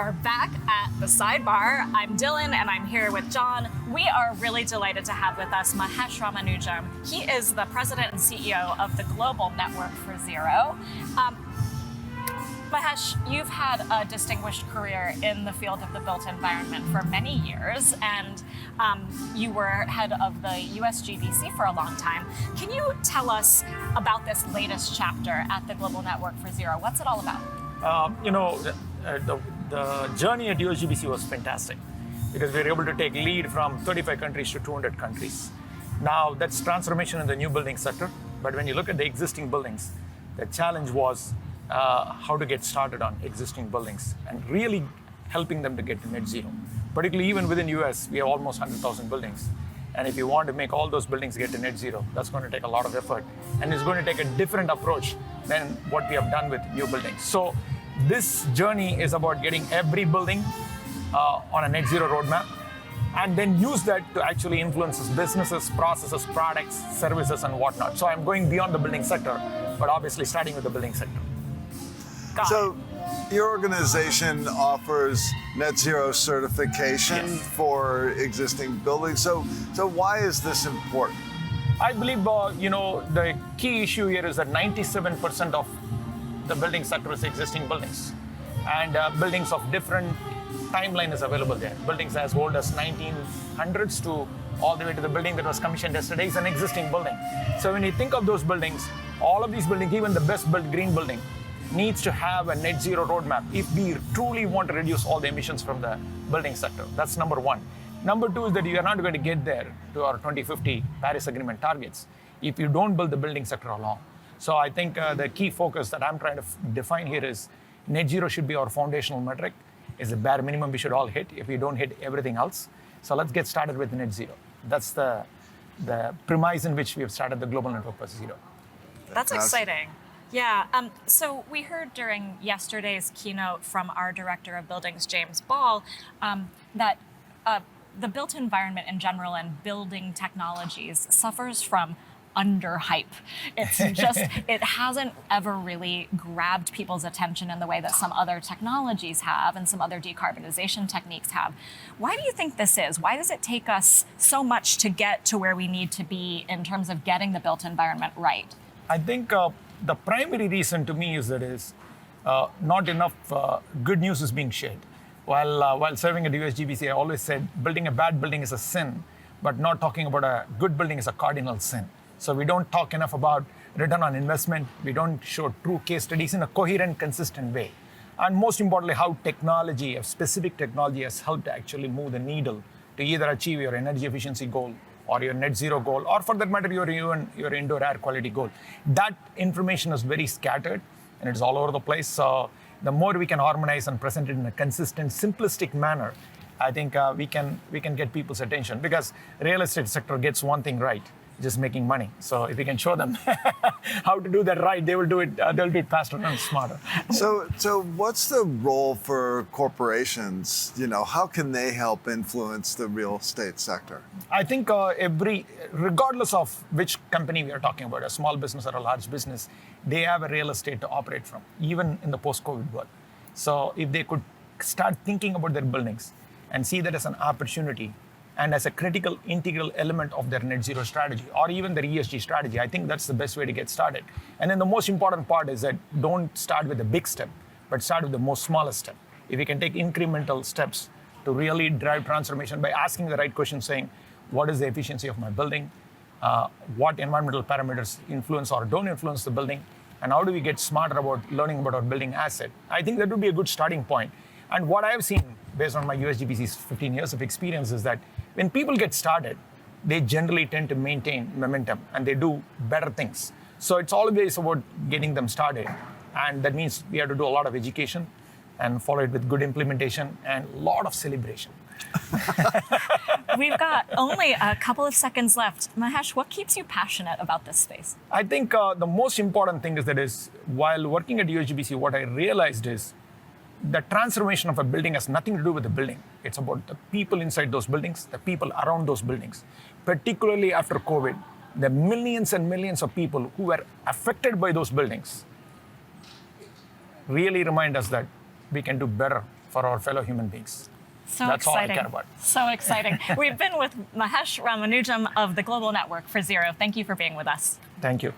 are back at the sidebar. I'm Dylan and I'm here with John. We are really delighted to have with us Mahesh Ramanujam. He is the president and CEO of the Global Network for Zero. Mahesh, you've had a distinguished career in the field of the built environment for many years, and you were head of the US GBC for a long time. Can you tell us about this latest chapter at the Global Network for Zero? What's it all about? The journey at USGBC was fantastic because we were able to take lead from 35 countries to 200 countries. Now, that's transformation in the new building sector. But when you look at the existing buildings, the challenge was how to get started on existing buildings and really helping them to get to net zero. Particularly even within US, we have almost 100,000 buildings. And if you want to make all those buildings get to net zero, that's going to take a lot of effort. And it's going to take a different approach than what we have done with new buildings. So this journey is about getting every building on a net zero roadmap and then use that to actually influence businesses, processes, products, services, and whatnot. So I'm going beyond the building sector, but obviously starting with the building sector. So your organization offers net zero certification for existing buildings. So why is this important? I believe, the key issue here is that 97% of the building sector is existing buildings. And buildings of different timeline is available there. Buildings as old as 1900s to all the way to the building that was commissioned yesterday is an existing building. So when you think of those buildings, all of these buildings, even the best built green building, needs to have a net zero roadmap if we truly want to reduce all the emissions from the building sector. That's number one. Number two is that you are not going to get there to our 2050 Paris Agreement targets if you don't build the building sector along. So I think the key focus that I'm trying to define here is net zero should be our foundational metric. It's the bare minimum we should all hit if we don't hit everything else. So let's get started with net zero. That's the premise in which we have started the Global Network for Zero. That's exciting. Yeah, so we heard during yesterday's keynote from our Director of Buildings, James Ball, that the built environment in general and building technologies suffers from underhype. It's just, it hasn't ever really grabbed people's attention in the way that some other technologies have and some other decarbonization techniques have. Why do you think this is? Why does it take us so much to get to where we need to be in terms of getting the built environment right? I think the primary reason to me is that not enough good news is being shared. While serving at USGBC, I always said building a bad building is a sin, but not talking about a good building is a cardinal sin. So we don't talk enough about return on investment. We don't show true case studies in a coherent, consistent way. And most importantly, how technology, a specific technology, has helped actually move the needle to either achieve your energy efficiency goal or your net zero goal, or for that matter, your indoor air quality goal. That information is very scattered and it's all over the place. So the more we can harmonize and present it in a consistent, simplistic manner, I think we can get people's attention, because real estate sector gets one thing right, just making money. So if we can show them how to do that right, they will do it. They'll do it faster and smarter. So what's the role for corporations? How can they help influence the real estate sector? I think regardless of which company we are talking about, a small business or a large business, they have a real estate to operate from, even in the post-COVID world. So if they could start thinking about their buildings and see that as an opportunity and as a critical, integral element of their net zero strategy or even their ESG strategy, I think that's the best way to get started. And then the most important part is that don't start with the big step, but start with the most smallest step. If you can take incremental steps to really drive transformation by asking the right questions, saying, what is the efficiency of my building? What environmental parameters influence or don't influence the building? And how do we get smarter about learning about our building asset? I think that would be a good starting point. And what I have seen based on my USGBC's 15 years of experience is that when people get started, they generally tend to maintain momentum and they do better things. So it's always about getting them started. And that means we have to do a lot of education and follow it with good implementation and a lot of celebration. We've got only a couple of seconds left. Mahesh, what keeps you passionate about this space? I think the most important thing is while working at USGBC, what I realized is the transformation of a building has nothing to do with the building. It's about the people inside those buildings, the people around those buildings. Particularly after COVID, the millions and millions of people who were affected by those buildings really remind us that we can do better for our fellow human beings. So That's exciting. all I care about. So exciting. We've been with Mahesh Ramanujam of the Global Network for Zero. Thank you for being with us. Thank you.